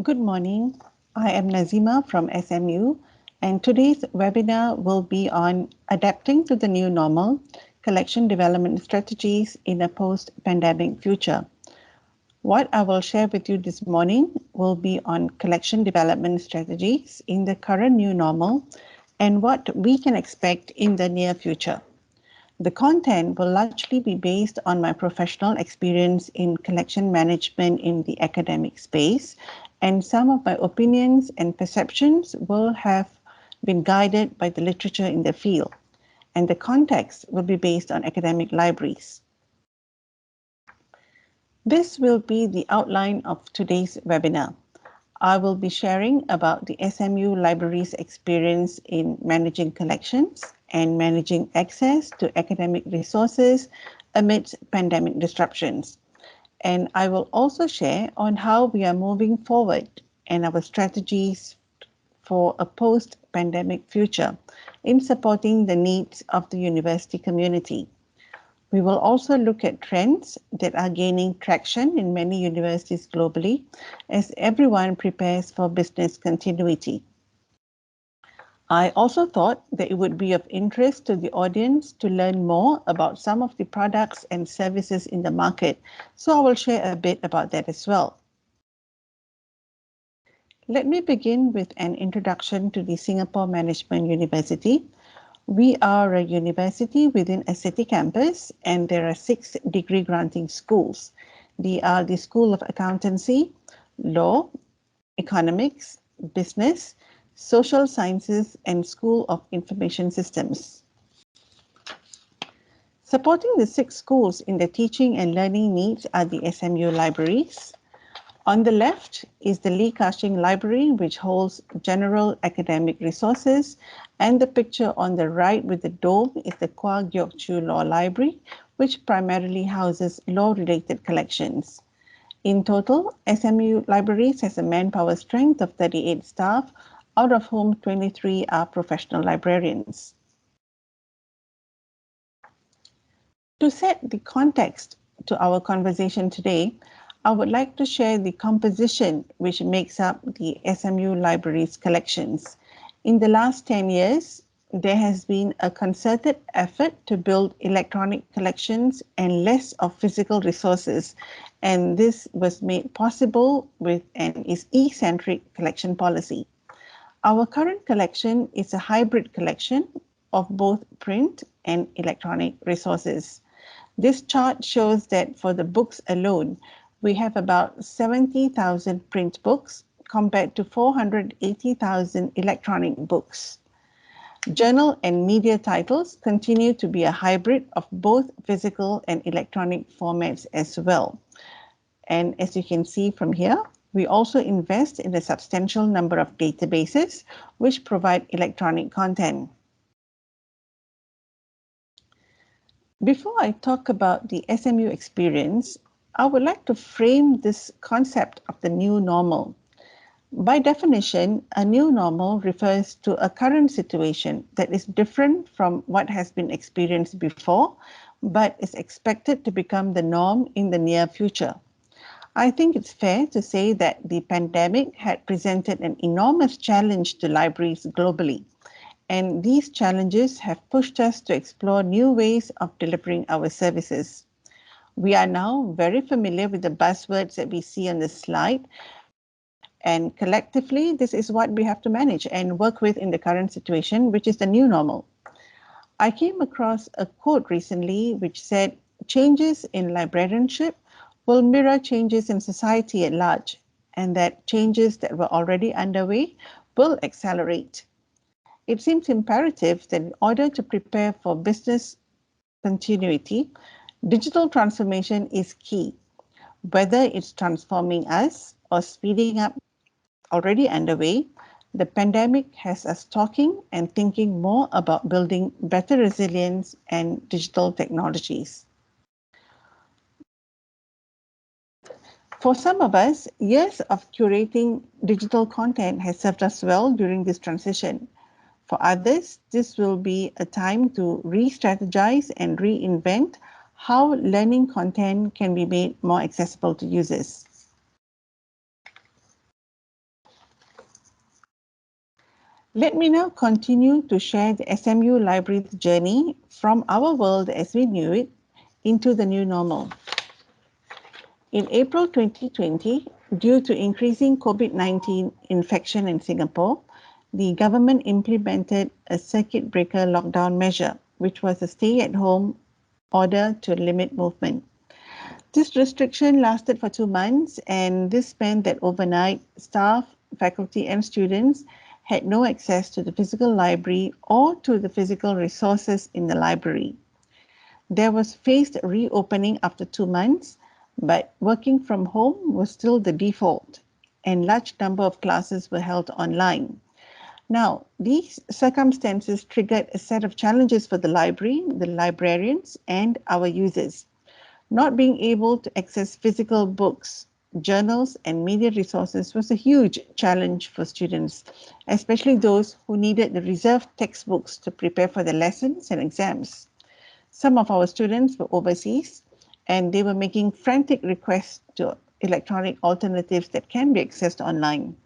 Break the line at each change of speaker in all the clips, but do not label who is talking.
Good morning. I am Nazimah from SMU, and today's webinar will be on adapting to the new normal, collection development strategies in a post-pandemic future. What I will share with you this morning will be on collection development strategies in the current new normal and what we can expect in the near future. The content will largely be based on my professional experience in collection management in the academic space, and some of my opinions and perceptions will have been guided by the literature in the field, and the context will be based on academic libraries. This will be the outline of today's webinar. I will be sharing about the SMU Library's experience in managing collections and managing access to academic resources amidst pandemic disruptions. And I will also share on how we are moving forward and our strategies for a post-pandemic future in supporting the needs of the university community. We will also look at trends that are gaining traction in many universities globally as everyone prepares for business continuity. I also thought that it would be of interest to the audience to learn more about some of the products and services in the market, so I will share a bit about that as well. Let me begin with an introduction to the Singapore Management University. We are a university within a city campus, and there are 6 degree granting schools. They are the School of Accountancy, Law, Economics, Business, Social Sciences, and School of Information Systems. Supporting the 6 schools in the teaching and learning needs are the SMU libraries. On the left is the Lee Ka-shing Library, which holds general academic resources, and the picture on the right with the dome is the Kwa Geok Chu Law Library, which primarily houses law-related collections. In total, SMU Libraries has a manpower strength of 38 staff, out of whom 23 are professional librarians. To set the context to our conversation today, I would like to share the composition which makes up the SMU Libraries collections. In the last 10 years, there has been a concerted effort to build electronic collections and less of physical resources, and this was made possible with an e-centric collection policy. Our current collection is a hybrid collection of both print and electronic resources. This chart shows that for the books alone, we have about 70,000 print books compared to 480,000 electronic books. Journal and media titles continue to be a hybrid of both physical and electronic formats as well. And as you can see from here, we also invest in a substantial number of databases which provide electronic content. Before I talk about the SMU experience, I would like to frame this concept of the new normal. By definition, a new normal refers to a current situation that is different from what has been experienced before, but is expected to become the norm in the near future. I think it's fair to say that the pandemic had presented an enormous challenge to libraries globally, and these challenges have pushed us to explore new ways of delivering our services. We are now very familiar with the buzzwords that we see on the slide, and collectively, this is what we have to manage and work with in the current situation, which is the new normal. I came across a quote recently which said, "Changes in librarianship will mirror changes in society at large, and that changes that were already underway will accelerate." It seems imperative that in order to prepare for business continuity, digital transformation is key, whether it's transforming us or speeding up already underway. The pandemic has us talking and thinking more about building better resilience and digital technologies. For some of us, years of curating digital content has served us well during this transition. For others, this will be a time to re-strategize and reinvent how learning content can be made more accessible to users. Let me now continue to share the SMU Library's journey from our world as we knew it into the new normal. In April 2020, due to increasing COVID-19 infection in Singapore, the government implemented a circuit breaker lockdown measure, which was a stay-at-home order to limit movement. This restriction lasted for 2 months, and this meant that overnight, staff, faculty, and students had no access to the physical library or to the physical resources in the library. There was phased reopening after 2 months, but working from home was still the default, and large number of classes were held online. Now, these circumstances triggered a set of challenges for the library, the librarians, and our users. Not being able to access physical books, journals, and media resources was a huge challenge for students, especially those who needed the reserved textbooks to prepare for the lessons and exams. Some of our students were overseas and they were making frantic requests to electronic alternatives that can be accessed online.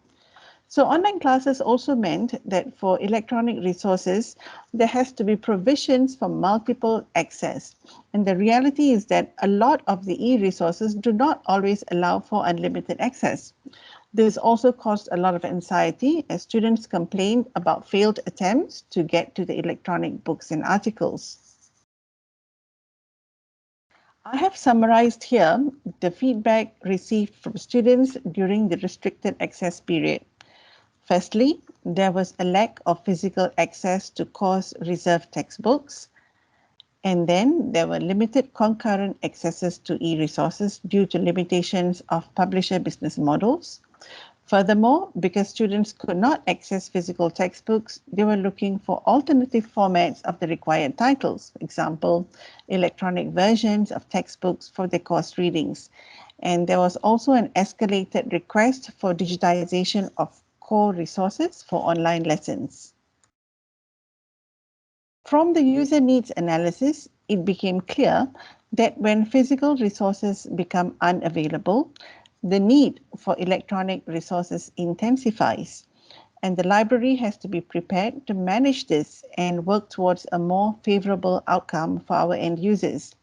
So online classes also meant that for electronic resources, there has to be provisions for multiple access. And the reality is that a lot of the e-resources do not always allow for unlimited access. This also caused a lot of anxiety as students complained about failed attempts to get to the electronic books and articles. I have summarized here the feedback received from students during the restricted access period. Firstly, there was a lack of physical access to course reserved textbooks, and then there were limited concurrent accesses to e-resources due to limitations of publisher business models. Furthermore, because students could not access physical textbooks, they were looking for alternative formats of the required titles, for example, electronic versions of textbooks for their course readings. And there was also an escalated request for digitization of core resources for online lessons. From the user needs analysis, it became clear that when physical resources become unavailable, the need for electronic resources intensifies, and the library has to be prepared to manage this and work towards a more favorable outcome for our end users.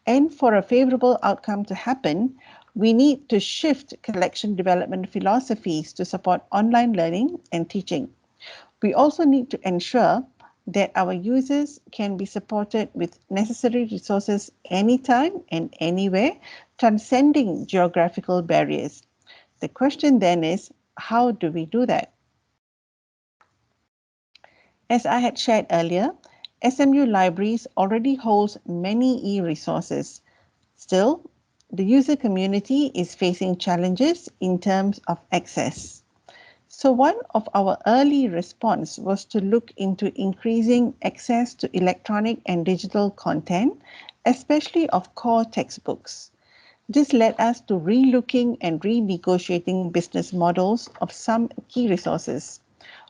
And for a favorable outcome to happen, we need to shift collection development philosophies to support online learning and teaching. We also need to ensure that our users can be supported with necessary resources anytime and anywhere, transcending geographical barriers. The question then is, how do we do that? As I had shared earlier, SMU Libraries already holds many e-resources. Still, the user community is facing challenges in terms of access. So one of our early response was to look into increasing access to electronic and digital content, especially of core textbooks. This led us to relooking and renegotiating business models of some key resources.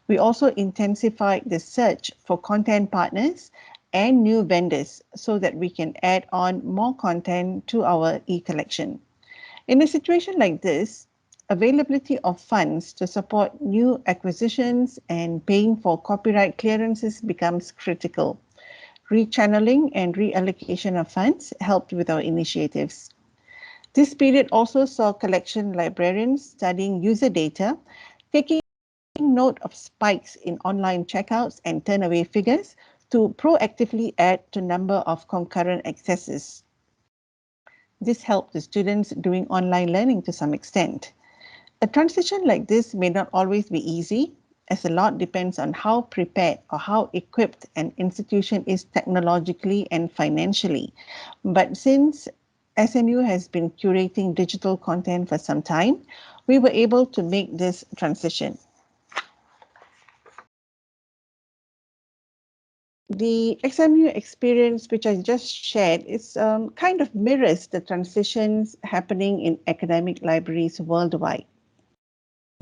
We also intensified the search for content partners and new vendors so that we can add on more content to our e-collection. In a situation like this, availability of funds to support new acquisitions and paying for copyright clearances becomes critical. Rechanneling and reallocation of funds helped with our initiatives. This period also saw collection librarians studying user data, taking note of spikes in online checkouts and turnaway figures to proactively add to number of concurrent accesses. This helped the students doing online learning to some extent. A transition like this may not always be easy, as a lot depends on how prepared or how equipped an institution is technologically and financially. But since SMU has been curating digital content for some time, we were able to make this transition. The XMU experience, which I just shared, is kind of mirrors the transitions happening in academic libraries worldwide.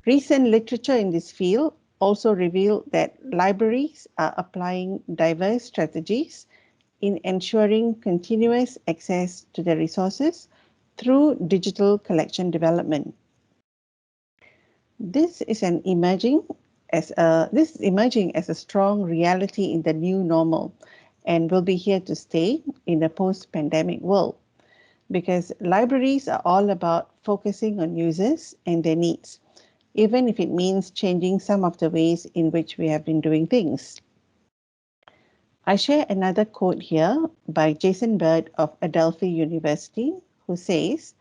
Recent literature in this field also reveal that libraries are applying diverse strategies in ensuring continuous access to the resources through digital collection development. This is an emerging this is emerging as a strong reality in the new normal and will be here to stay in a post-pandemic world because libraries are all about focusing on users and their needs, even if it means changing some of the ways in which we have been doing things. I share another quote here by Jason Bird of Adelphi University, who says,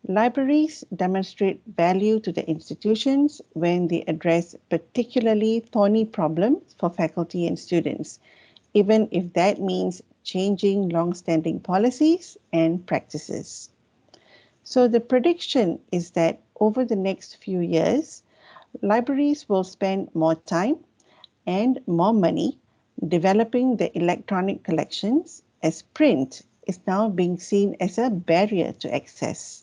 libraries demonstrate value to the institutions when they address particularly thorny problems for faculty and students, even if that means changing long-standing policies and practices. So the prediction is that over the next few years, libraries will spend more time and more money developing the electronic collections as print is now being seen as a barrier to access.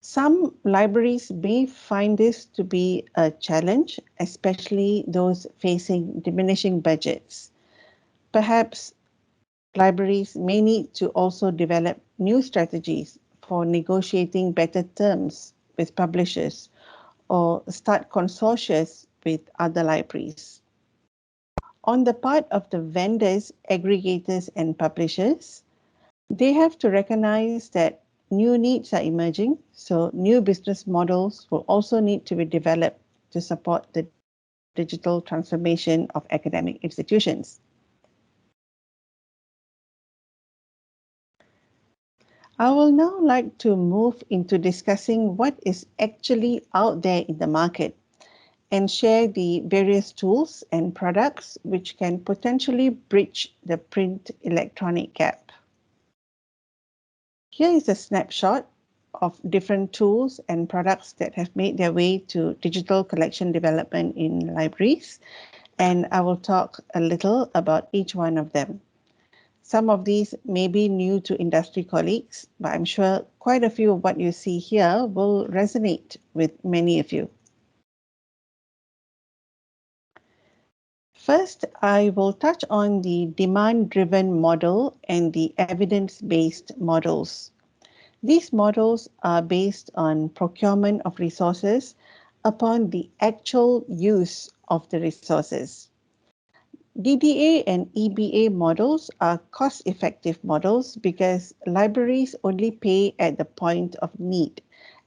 Some libraries may find this to be a challenge, especially those facing diminishing budgets. Perhaps libraries may need to also develop new strategies for negotiating better terms with publishers or start consortia with other libraries. On the part of the vendors, aggregators, and publishers, they have to recognize that new needs are emerging, so new business models will also need to be developed to support the digital transformation of academic institutions. I will now like to move into discussing what is actually out there in the market and share the various tools and products which can potentially bridge the print electronic gap. Here is a snapshot of different tools and products that have made their way to digital collection development in libraries, and I will talk a little about each one of them. Some of these may be new to industry colleagues, but I'm sure quite a few of what you see here will resonate with many of you. First, I will touch on the demand-driven model and the evidence-based models. These models are based on procurement of resources upon the actual use of the resources. DDA and EBA models are cost-effective models because libraries only pay at the point of need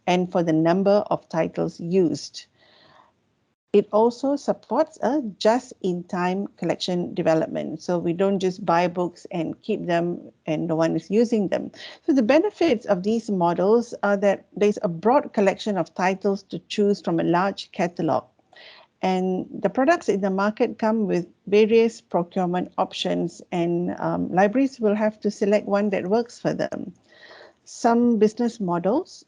and for the number of titles used. It also supports a just-in-time collection development. So we don't just buy books and keep them and no one is using them. So the benefits of these models are that there's a broad collection of titles to choose from a large catalog. And the products in the market come with various procurement options and libraries will have to select one that works for them. Some business models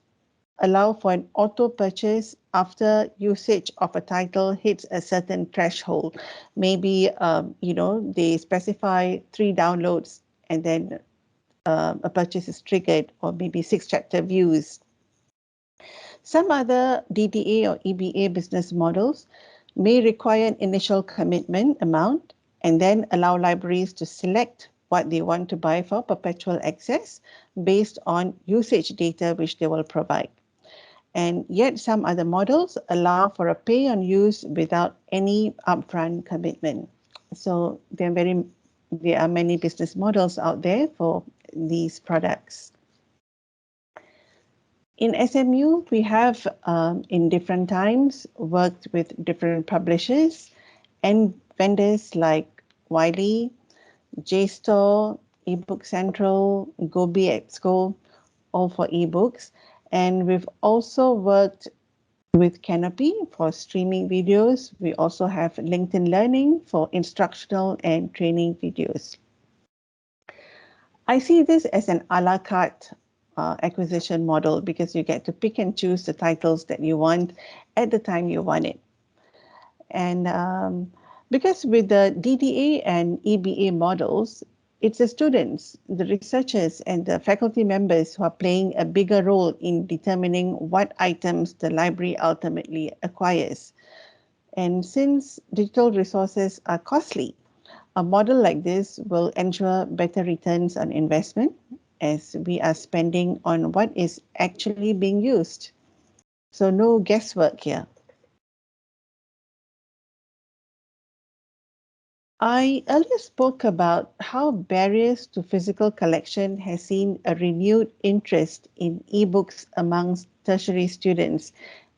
allow for an auto purchase after usage of a title hits a certain threshold. Maybe, they specify 3 downloads and then a purchase is triggered, or maybe 6 chapter views. Some other DDA or EBA business models may require an initial commitment amount and then allow libraries to select what they want to buy for perpetual access based on usage data which they will provide. And yet some other models allow for a pay on use without any upfront commitment. So there are many business models out there for these products. In SMU, we have in different times worked with different publishers and vendors like Wiley, JSTOR, eBook Central, Gobi EBSCO, all for ebooks. And we've also worked with Canopy for streaming videos. We also have LinkedIn Learning for instructional and training videos. I see this as an a la carte acquisition model because you get to pick and choose the titles that you want at the time you want it. And because with the DDA and EBA models, it's the students, the researchers, and the faculty members who are playing a bigger role in determining what items the library ultimately acquires. And since digital resources are costly, a model like this will ensure better returns on investment as we are spending on what is actually being used. So no guesswork here. I earlier spoke about how barriers to physical collection has seen a renewed interest in ebooks amongst tertiary students,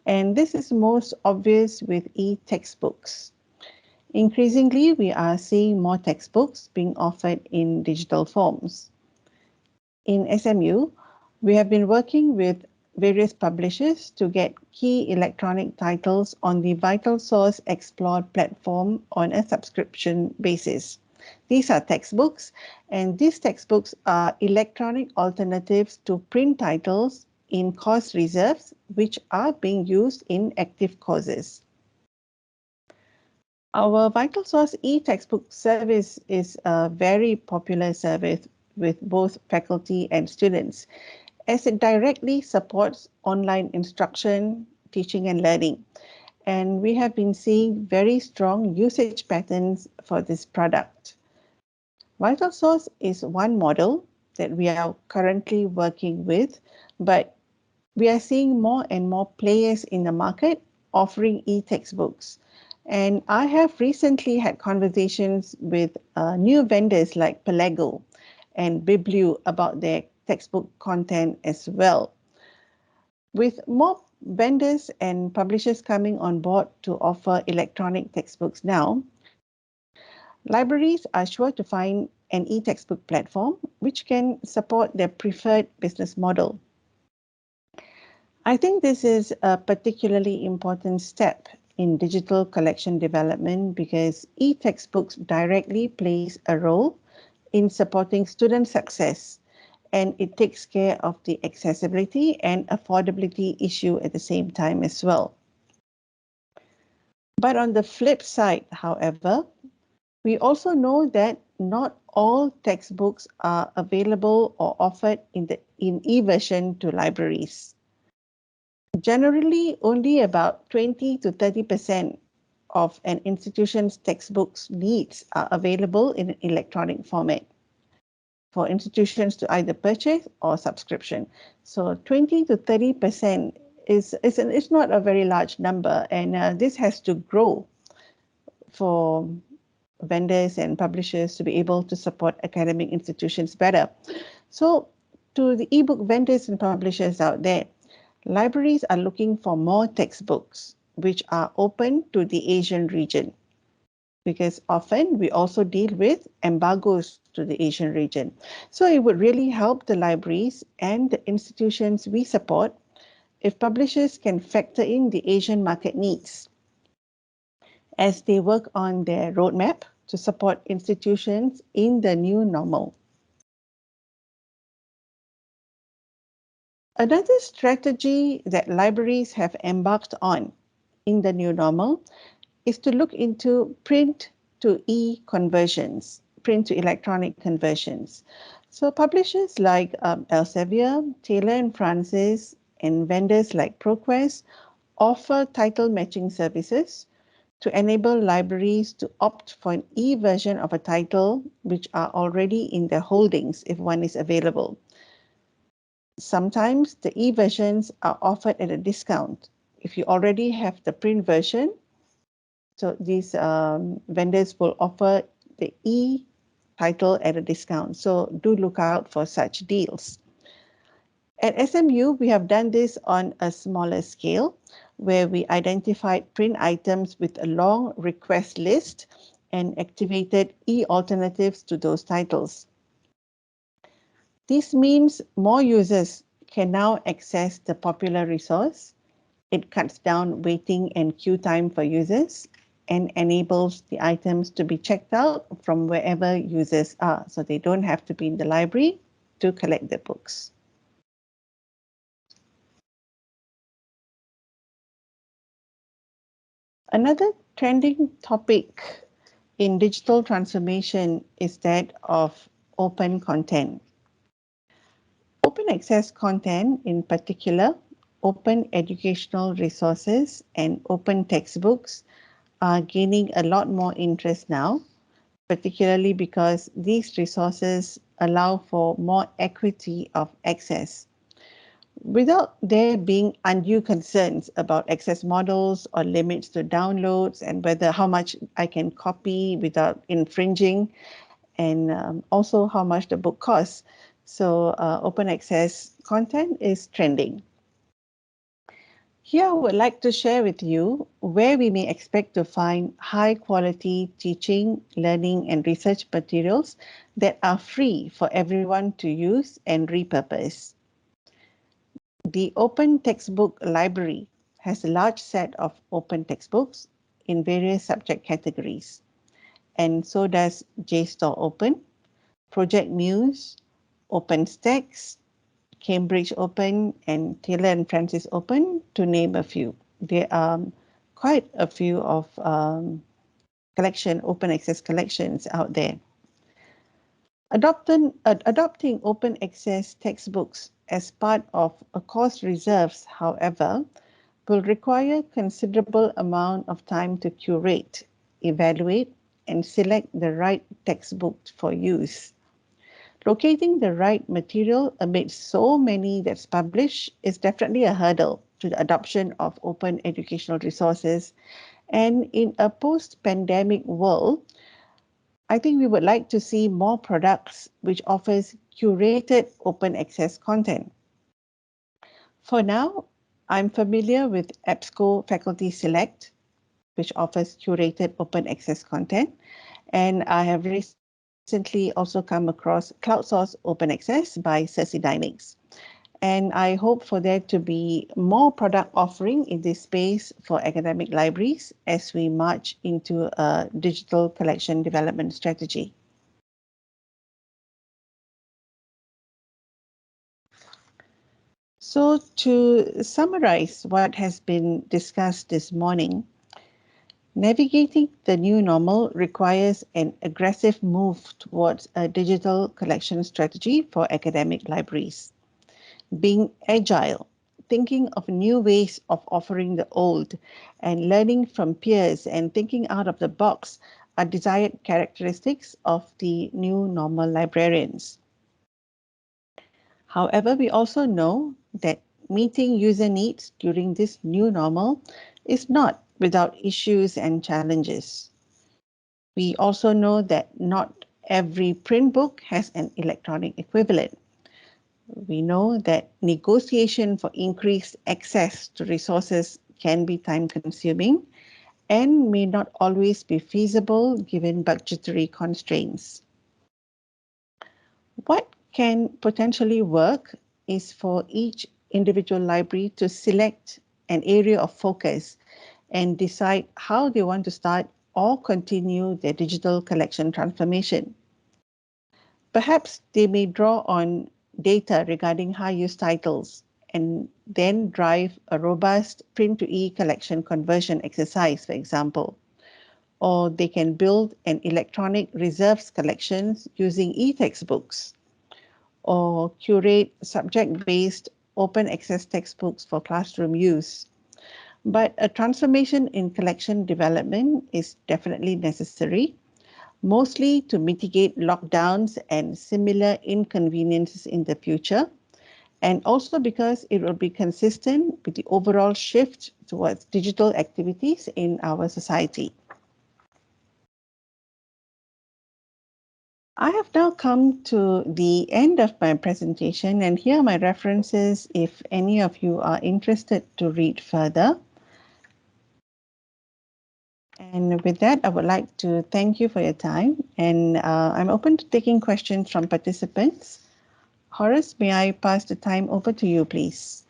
and this is most obvious with e-textbooks. Increasingly, we are seeing more textbooks being offered in digital forms. In SMU, we have been working with various publishers to get key electronic titles on the Vital Source Explore platform on a subscription basis. These are textbooks, and these textbooks are electronic alternatives to print titles in course reserves, which are being used in active courses. Our Vital Source e-textbook service is a very popular service with both faculty and students, as it directly supports online instruction, teaching and learning. And we have been seeing very strong usage patterns for this product. Vital Source is one model that we are currently working with, but we are seeing more and more players in the market offering e-textbooks. And I have recently had conversations with new vendors like Pelego and Bibliu about their textbook content as well. With more vendors and publishers coming on board to offer electronic textbooks now, libraries are sure to find an e-textbook platform which can support their preferred business model. I think this is a particularly important step in digital collection development because e-textbooks directly plays a role in supporting student success, and it takes care of the accessibility and affordability issue at the same time as well. But on the flip side, however, we also know that not all textbooks are available or offered in e-version to libraries. Generally, only about 20 to 30% of an institution's textbooks needs are available in an electronic format for institutions to either purchase or subscription. So 20 to 30% is not a very large number, and this has to grow for vendors and publishers to be able to support academic institutions better. So to the ebook vendors and publishers out there, libraries are looking for more textbooks which are open to the Asian region, because often we also deal with embargoes to the Asian region. So it would really help the libraries and the institutions we support if publishers can factor in the Asian market needs as they work on their roadmap to support institutions in the new normal. Another strategy that libraries have embarked on in the new normal is to look into print to e print to electronic conversions. So publishers like Elsevier, Taylor and Francis, and vendors like ProQuest offer title matching services to enable libraries to opt for an e-version of a title which are already in their holdings if one is available. Sometimes the e-versions are offered at a discount. If you already have the print version, so these vendors will offer the e-title at a discount. So do look out for such deals. At SMU, we have done this on a smaller scale, where we identified print items with a long request list and activated e-alternatives to those titles. This means more users can now access the popular resource. It cuts down waiting and queue time for users and enables the items to be checked out from wherever users are, so they don't have to be in the library to collect the books. Another trending topic in digital transformation is that of open content. Open access content, in particular, open educational resources and open textbooks are gaining a lot more interest now, particularly because these resources allow for more equity of access. without there being undue concerns about access models or limits to downloads and whether how much I can copy without infringing, and also how much the book costs. So open access content is trending. Here I would like to share with you where we may expect to find high quality teaching, learning and research materials that are free for everyone to use and repurpose. The Open Textbook Library has a large set of open textbooks in various subject categories, and so does JSTOR Open, Project Muse, OpenStax, Cambridge Open, and Taylor and Francis Open, to name a few. There are quite a few of open access collections out there. Adopting open access textbooks as part of a course reserves, however, will require considerable amount of time to curate, evaluate, and select the right textbook for use. Locating the right material amid so many that's published is definitely a hurdle to the adoption of open educational resources. And in a post-pandemic world, I think we would like to see more products which offers curated open access content. For now, I'm familiar with EBSCO Faculty Select, which offers curated open access content. And I have recently also come across CloudSource Open Access by Cersei Dynamics. And I hope for there to be more product offering in this space for academic libraries as we march into a digital collection development strategy. So to summarize what has been discussed this morning, navigating the new normal requires an aggressive move towards a digital collection strategy for academic libraries. Being agile, thinking of new ways of offering the old, and learning from peers and thinking out of the box are desired characteristics of the new normal librarians. However, we also know that meeting user needs during this new normal is not without issues and challenges. We also know that not every print book has an electronic equivalent. We know that negotiation for increased access to resources can be time-consuming and may not always be feasible given budgetary constraints. What can potentially work is for each individual library to select an area of focus and decide how they want to start or continue their digital collection transformation. Perhaps they may draw on data regarding high-use titles and then drive a robust print-to-e collection conversion exercise, for example. Or they can build an electronic reserves collections using e-textbooks, or curate subject-based open access textbooks for classroom use. But a transformation in collection development is definitely necessary, mostly to mitigate lockdowns and similar inconveniences in the future, and also because it will be consistent with the overall shift towards digital activities in our society. I have now come to the end of my presentation, and here are my references if any of you are interested to read further. And with that, I would like to thank you for your time, and I'm open to taking questions from participants. Horace, may I pass the time over to you, please?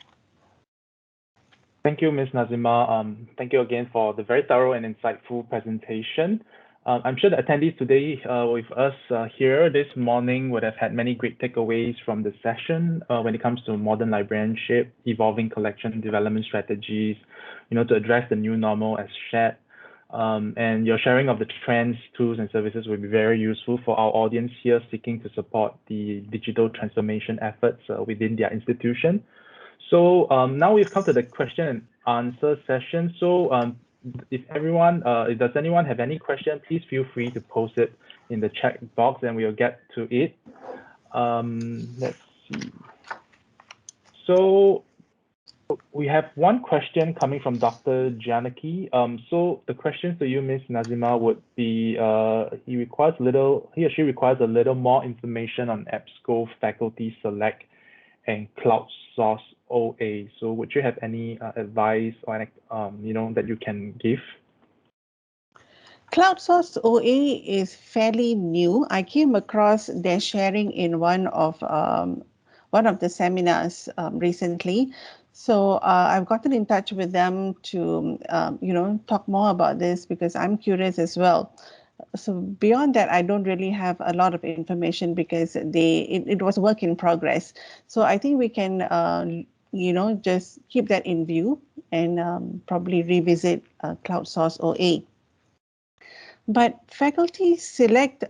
Thank you, Ms. Nazimah. Thank you again for the very thorough and insightful presentation. I'm sure the attendees today with us here this morning would have had many great takeaways from the session when it comes to modern librarianship, evolving collection development strategies, to address the new normal as shared. And your sharing of the trends, tools, and services will be very useful for our audience here seeking to support the digital transformation efforts within their institution. So now we've come to the question and answer session. So if does anyone have any question, please feel free to post it in the chat box and we'll get to it. Let's see. So we have one question coming from Dr. Janaki. So the questions to you, Ms. Nazimah, would be he or she requires a little more information on EBSCO Faculty Select and Cloud Source OA. So would you have any advice or that you can give?
Cloud Source OA is fairly new. I came across their sharing in one of the seminars recently. So I've gotten in touch with them to talk more about this because I'm curious as well. So beyond that, I don't really have a lot of information because it was work in progress. So I think we can just keep that in view and probably revisit Cloud Source OA. But Faculty Select,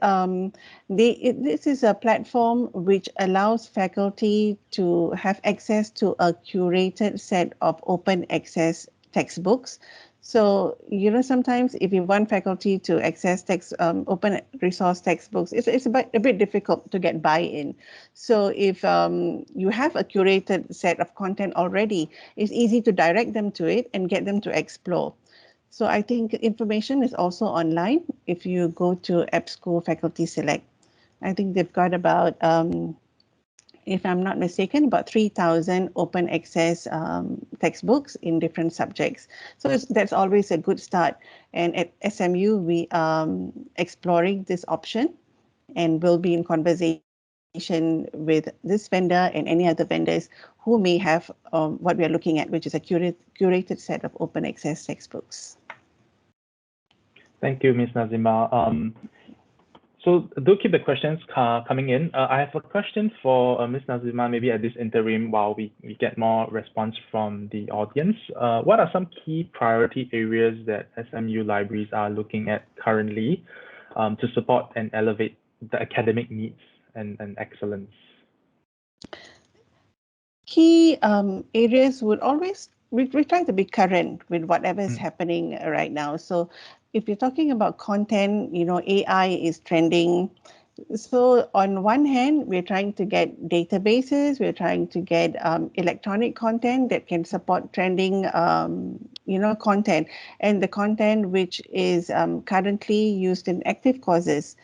this is a platform which allows faculty to have access to a curated set of open access textbooks. So, sometimes if you want faculty to access open resource textbooks, it's a bit difficult to get buy-in. So if you have a curated set of content already, it's easy to direct them to it and get them to explore. So I think information is also online if you go to EBSCO Faculty Select. I think they've got about, if I'm not mistaken, about 3,000 open access textbooks in different subjects. So that's always a good start. And at SMU, we are exploring this option and will be in conversation with this vendor and any other vendors who may have what we are looking at, which is a curated set of open access textbooks.
Thank you, Ms. Nazimah. So do keep the questions coming in. I have a question for Ms. Nazimah, maybe at this interim while we get more response from the audience. What are some key priority areas that SMU libraries are looking at currently to support and elevate the academic needs and excellence?
Key areas would always, we try to be current with whatever is happening right now. So if you're talking about content, AI is trending. So on one hand, we're trying to get databases, we're trying to get electronic content that can support trending, content, and the content which is currently used in active courses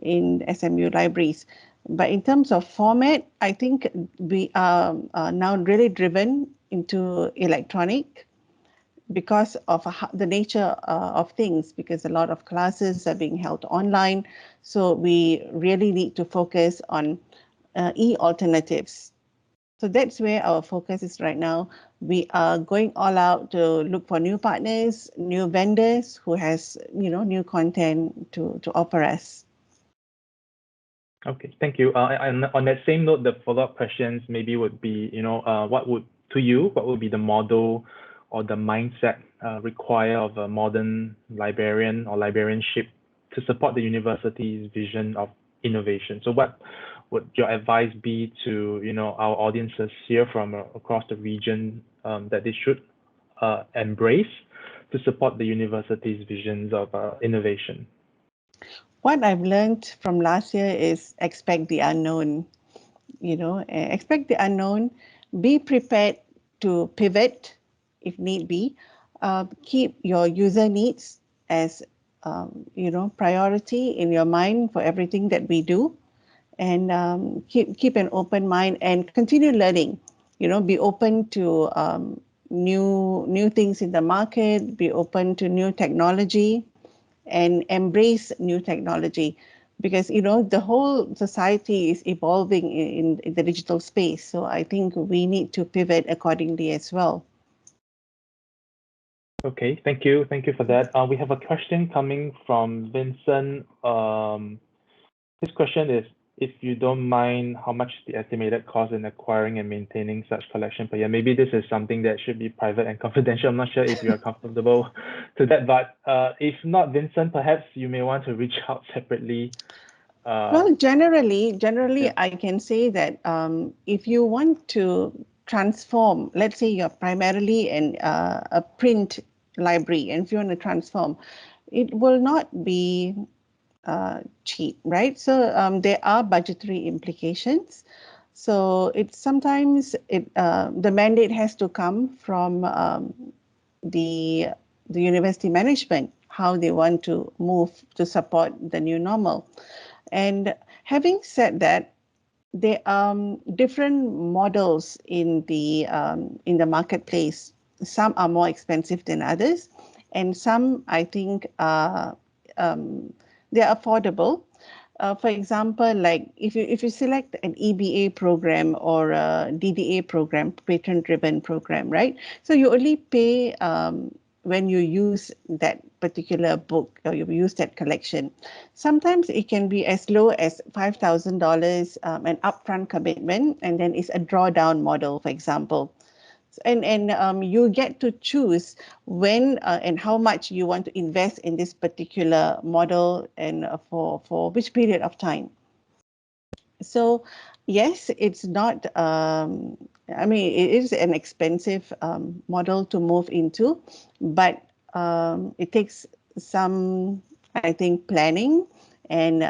in SMU libraries. But in terms of format, I think we are now really driven into electronic because of the nature of things, because a lot of classes are being held online. So we really need to focus on e-alternatives. So that's where our focus is right now. We are going all out to look for new partners, new vendors who has, new content to offer us.
Okay, thank you. And on that same note, the follow-up questions maybe would be, what would be the model or the mindset require of a modern librarian or librarianship to support the university's vision of innovation? So what would your advice be to, our audiences here from across the region that they should embrace to support the university's visions of innovation?
What I've learned from last year is expect the unknown, expect the unknown, be prepared to pivot if need be, keep your user needs as, priority in your mind for everything that we do, and keep an open mind and continue learning, be open to new things in the market, be open to new technology, and embrace new technology because the whole society is evolving in the digital space. So I think we need to pivot accordingly as well.
Okay, thank you for that. We have a question coming from Vincent. His question is, if you don't mind, how much is the estimated cost in acquiring and maintaining such collection per year? Maybe this is something that should be private and confidential. I'm not sure if you are comfortable to that, but if not, Vincent, perhaps you may want to reach out separately.
Well, generally,
Yeah.
I can say that if you want to transform, let's say you're primarily a print library, and if you want to transform, it will not be cheap, right? So there are budgetary implications. So it's sometimes the mandate has to come from the the university management, how they want to move to support the new normal. And having said that, there are different models in the marketplace. Some are more expensive than others, and some I think um, they're affordable. For example, like if you select an EBA program or a DDA program, patron-driven program, right? So you only pay when you use that particular book or you use that collection. Sometimes it can be as low as $5,000, an upfront commitment, and then it's a drawdown model, for example. And you get to choose when and how much you want to invest in this particular model and for which period of time. So yes, it's not I mean it is an expensive model to move into, but it takes some, I think, planning, and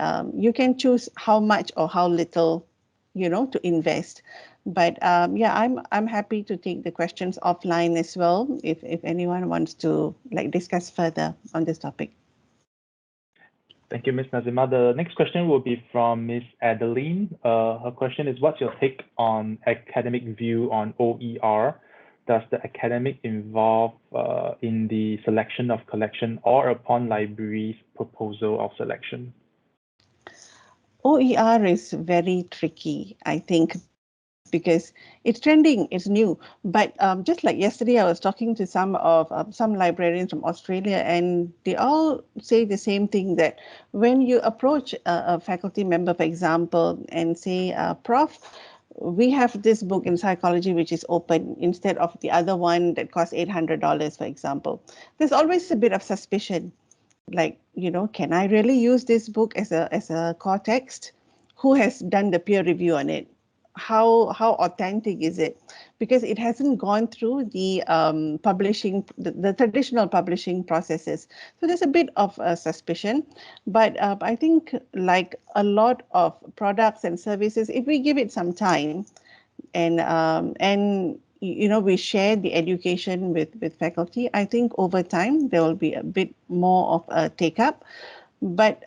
you can choose how much or how little, to invest. But yeah, I'm happy to take the questions offline as well if anyone wants to like discuss further on this topic.
Thank you, Ms. Nazimah. The next question will be from Ms. Adeline. Her question is, what's your take on academic view on OER? Does the academic involve in the selection of collection or upon libraries' proposal of selection?
OER is very tricky, I think, because it's trending, it's new. But just like yesterday, I was talking to some librarians from Australia, and they all say the same thing, that when you approach a faculty member, for example, and say, "Prof, we have this book in psychology which is open instead of the other one that costs $800, for example." There's always a bit of suspicion, like, can I really use this book as a core text? Who has done the peer review on it? How authentic is it? Because it hasn't gone through the publishing, the traditional publishing processes. So there's a bit of suspicion. But I think, like a lot of products and services, if we give it some time, and we share the education with faculty, I think over time there will be a bit more of a take up, but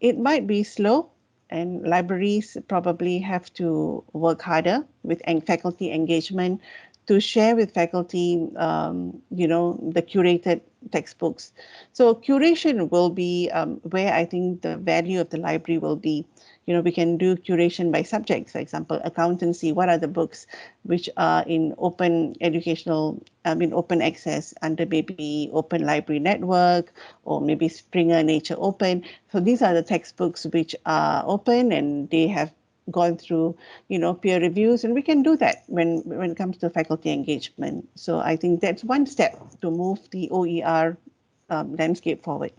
it might be slow, and libraries probably have to work harder with faculty engagement to share with faculty, the curated textbooks. So curation will be where I think the value of the library will be. We can do curation by subjects, for example, accountancy. What are the books which are in open educational, open access under maybe Open Library Network or maybe Springer Nature Open. So these are the textbooks which are open and they have gone through, peer reviews, and we can do that when it comes to faculty engagement. So I think that's one step to move the OER landscape forward.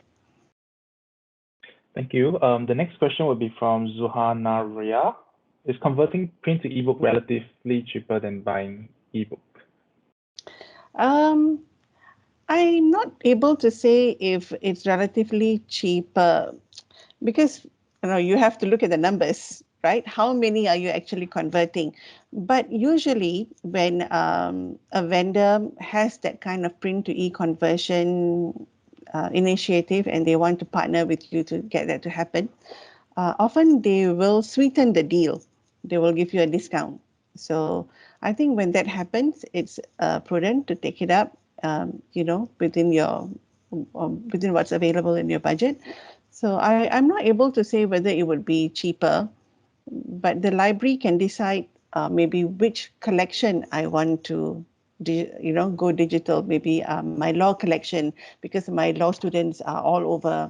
Thank you. The next question will be from Zuhana Ria. Is converting print to ebook relatively cheaper than buying ebook?
I'm not able to say if it's relatively cheaper, because you have to look at the numbers, right? How many are you actually converting? But usually when a vendor has that kind of print to e-conversion initiative and they want to partner with you to get that to happen, often they will sweeten the deal. They will give you a discount. So I think when that happens, it's prudent to take it up, within within what's available in your budget. So I'm not able to say whether it would be cheaper, but the library can decide maybe which collection I want to go digital. Maybe my law collection, because my law students are all over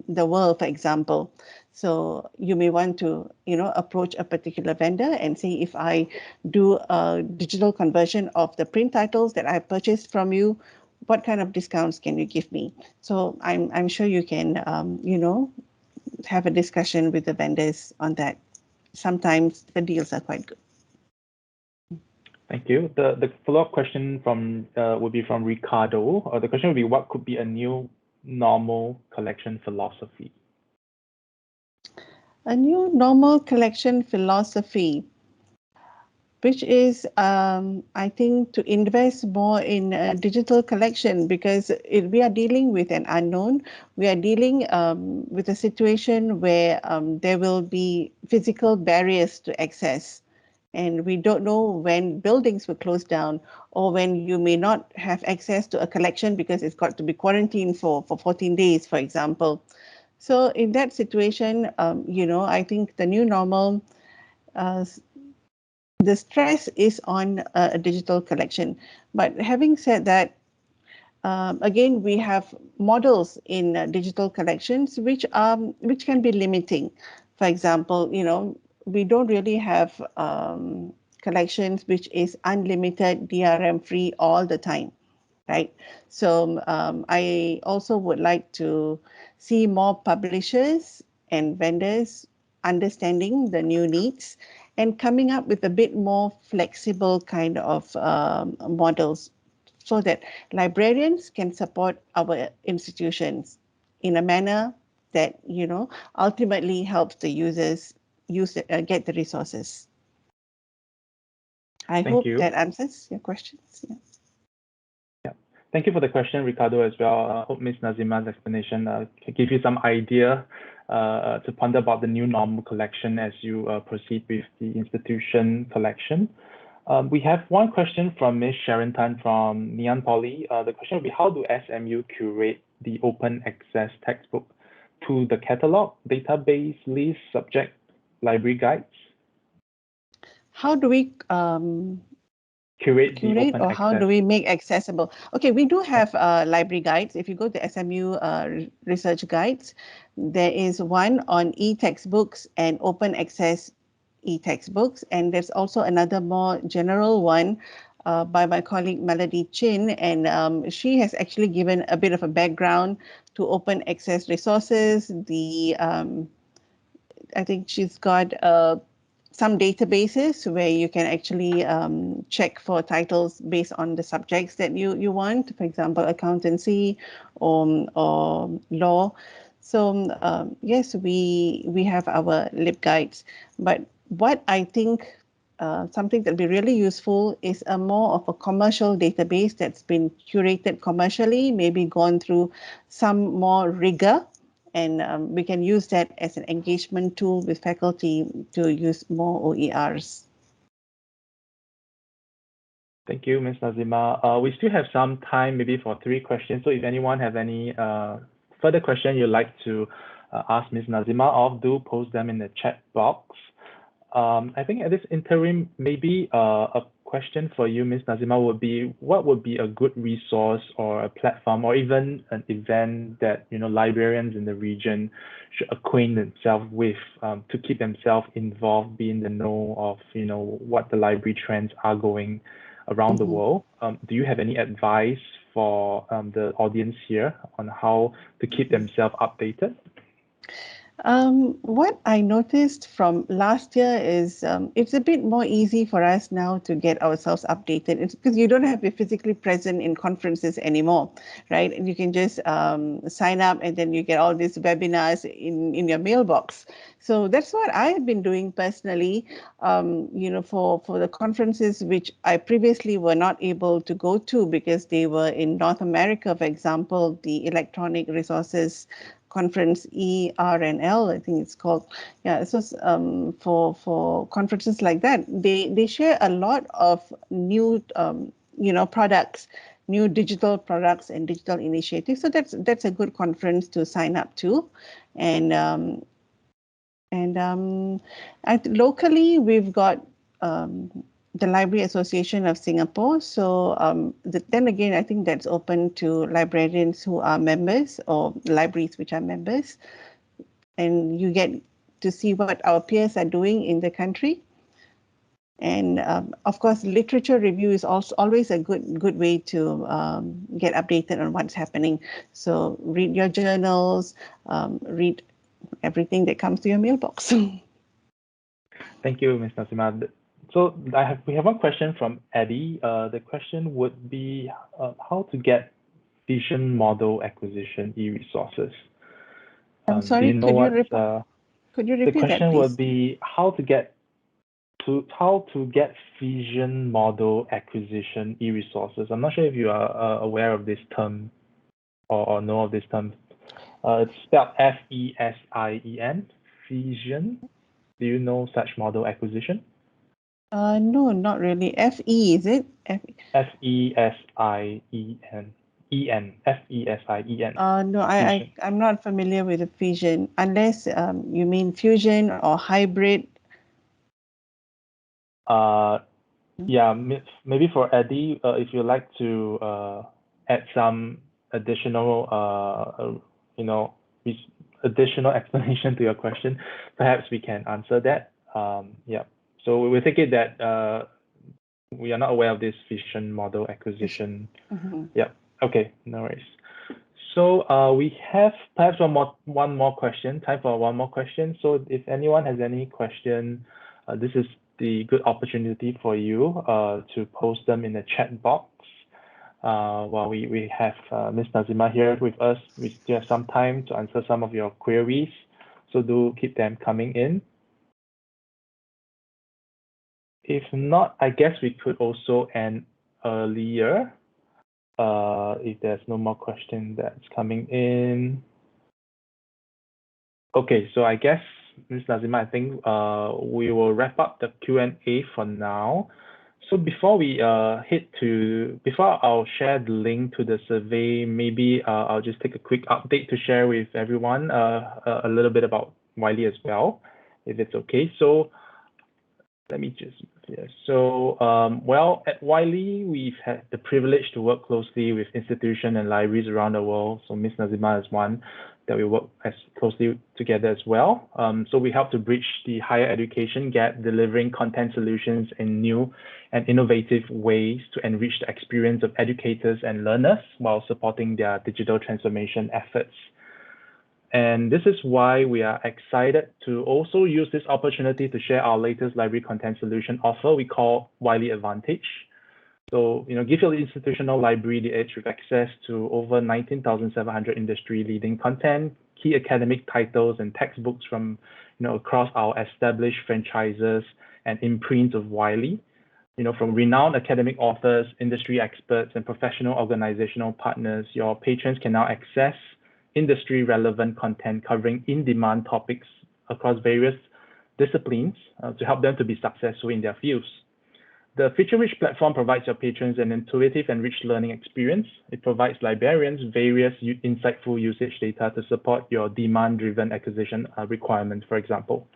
the world, for example. So you may want to approach a particular vendor and see, if I do a digital conversion of the print titles that I purchased from you, what kind of discounts can you give me? So I'm sure you can have a discussion with the vendors on that. Sometimes the deals are quite good.
Thank you. The follow-up question would be from Ricardo. The question would be, what could be a new normal collection philosophy?
A new normal collection philosophy. which is, I think, to invest more in digital collection because we are dealing with an unknown. We are dealing with a situation where there will be physical barriers to access. And we don't know when buildings will close down or when you may not have access to a collection because it's got to be quarantined for 14 days, for example. So in that situation, I think the new normal, uh, the stress is on a digital collection. But having said that, again, we have models in digital collections which can be limiting. For example, we don't really have collections which is unlimited DRM free all the time, right? So I also would like to see more publishers and vendors understanding the new needs and coming up with a bit more flexible kind of models so that librarians can support our institutions in a manner that ultimately helps the users get the resources. I
Thank
hope
you.
that answers your questions. Yeah.
Yeah. Thank you for the question, Ricardo, as well. I hope Ms. Nazimah's explanation can give you some idea to ponder about the new normal collection as you proceed with the institution collection. We have one question from Ms. Sharon Tan from Ngee Poly. The question will be, how do SMU curate the open access textbook to the catalog, database, list, subject, library guides?
How do we
Curate the
curate
open
or how do
access.
we make accessible? Okay, we do have library guides. If you go to SMU research guides, there is one on e-textbooks and open access e-textbooks. And there's also another more general one by my colleague Melody Chin. And she has actually given a bit of a background to open access resources. I think she's got some databases where you can actually check for titles based on the subjects that you want, for example, accountancy or law. So yes, we have our lib guides, but what I think something that would be really useful is a more of a commercial database that's been curated commercially, maybe gone through some more rigor, and we can use that as an engagement tool with faculty to use more OERs.
Thank you, Ms. Nazimah. We still have some time maybe for 3 questions. So if anyone have any further question you'd like to ask Ms. Nazimah of, do post them in the chat box. I think at this interim, maybe a question for you, Ms. Nazimah, would be, what would be a good resource or a platform or even an event that librarians in the region should acquaint themselves with to keep themselves involved, be in the know of what the library trends are going around the world. Do you have any advice for the audience here on how to keep themselves updated?
What I noticed from last year is it's a bit more easy for us now to get ourselves updated. It's because you don't have to be physically present in conferences anymore, right? And you can just sign up and then you get all these webinars in your mailbox. So that's what I have been doing personally, for the conferences which I previously were not able to go to because they were in North America, for example, the Electronic Resources Conference ERNL, I think it's called. Yeah, so for conferences like that, they share a lot of new products, new digital products and digital initiatives. So that's a good conference to sign up to, and locally we've got the Library Association of Singapore. So then again, I think that's open to librarians who are members or libraries which are members. And you get to see what our peers are doing in the country. And of course, literature review is also always a good way to get updated on what's happening. So read your journals, read everything that comes to your mailbox.
Thank you, Ms. Nazimah. So we have one question from Eddie. The question would be how to get vision model acquisition e-resources.
I'm
Do
sorry,
you know
could you
what's
could you
the
repeat that,
question would
please?
be how to get how to get fission model acquisition e-resources. I'm not sure if you are aware of this term or know of this term. It's spelled F-E-S-I-E-N, fission. Do you know such model acquisition?
No, not really. FE, is it?
F-E-S-I-E-N. E-N. F-E-S-I-E-N.
No,
Fission.
I'm not familiar with the fission, unless you mean fusion or hybrid.
Yeah, maybe for Eddie, if you'd like to add some additional, you know, additional explanation to your question, perhaps we can answer that. Yeah. So we take it that we are not aware of this fission model acquisition.
Mm-hmm.
Yeah. Okay. No worries. So we have perhaps one more question. Time for one more question. So if anyone has any question, this is the good opportunity for you to post them in the chat box. While we have Ms. Nazimah here with us, we still have some time to answer some of your queries. So do keep them coming in. If not, I guess we could also end earlier. If there's no more question that's coming in. Okay, so I guess, Ms. Nazimah, I think we will wrap up the Q&A for now. So before we before I'll share the link to the survey, maybe I'll just take a quick update to share with everyone a little bit about Wiley as well, if it's okay. So let me just, yeah. So, well, at Wiley, we've had the privilege to work closely with institutions and libraries around the world. So Ms. Nazimah is one that we work as closely together as well. So we help to bridge the higher education gap, delivering content solutions in new and innovative ways to enrich the experience of educators and learners while supporting their digital transformation efforts. And this is why we are excited to also use this opportunity to share our latest library content solution offer we call Wiley Advantage. So, give your institutional library the edge with access to over 19,700 industry-leading content, key academic titles and textbooks from, across our established franchises and imprints of Wiley. From renowned academic authors, industry experts, and professional organizational partners, your patrons can now access industry-relevant content covering in-demand topics across various disciplines to help them to be successful in their fields. The feature-rich platform provides your patrons an intuitive and rich learning experience. It provides librarians various insightful usage data to support your demand-driven acquisition requirements, for example.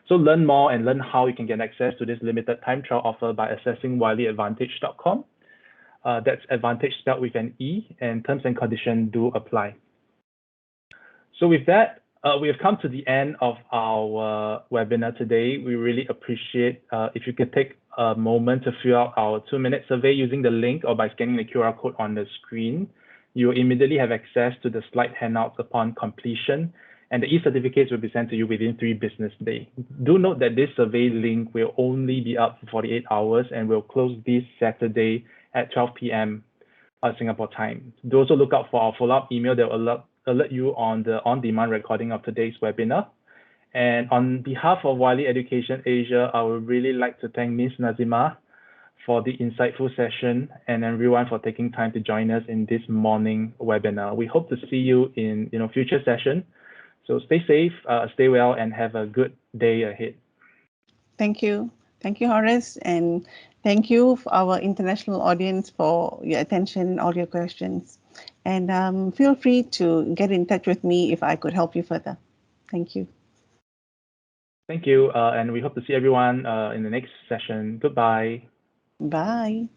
So learn more and learn how you can get access to this limited time trial offer by accessing wileyadvantage.com. That's advantage spelled with an E, and terms and conditions do apply. So with that, we have come to the end of our webinar today. We really appreciate if you could take a moment to fill out our 2-minute survey using the link or by scanning the QR code on the screen. You will immediately have access to the slide handouts upon completion, and the e-certificates will be sent to you within 3 business days. Do note that this survey link will only be up for 48 hours and will close this Saturday at 12 p.m. Singapore time. Do also look out for our follow-up email that will alert you on the on-demand recording of today's webinar. And on behalf of Wiley Education Asia, I would really like to thank Ms. Nazimah for the insightful session and everyone for taking time to join us in this morning webinar. We hope to see you in future session. So stay safe, stay well, and have a good day ahead.
Thank you. Thank you, Horace. And thank you for our international audience for your attention, all your questions. And feel free to get in touch with me if I could help you further. Thank you.
Thank you. And we hope to see everyone in the next session. Goodbye.
Bye.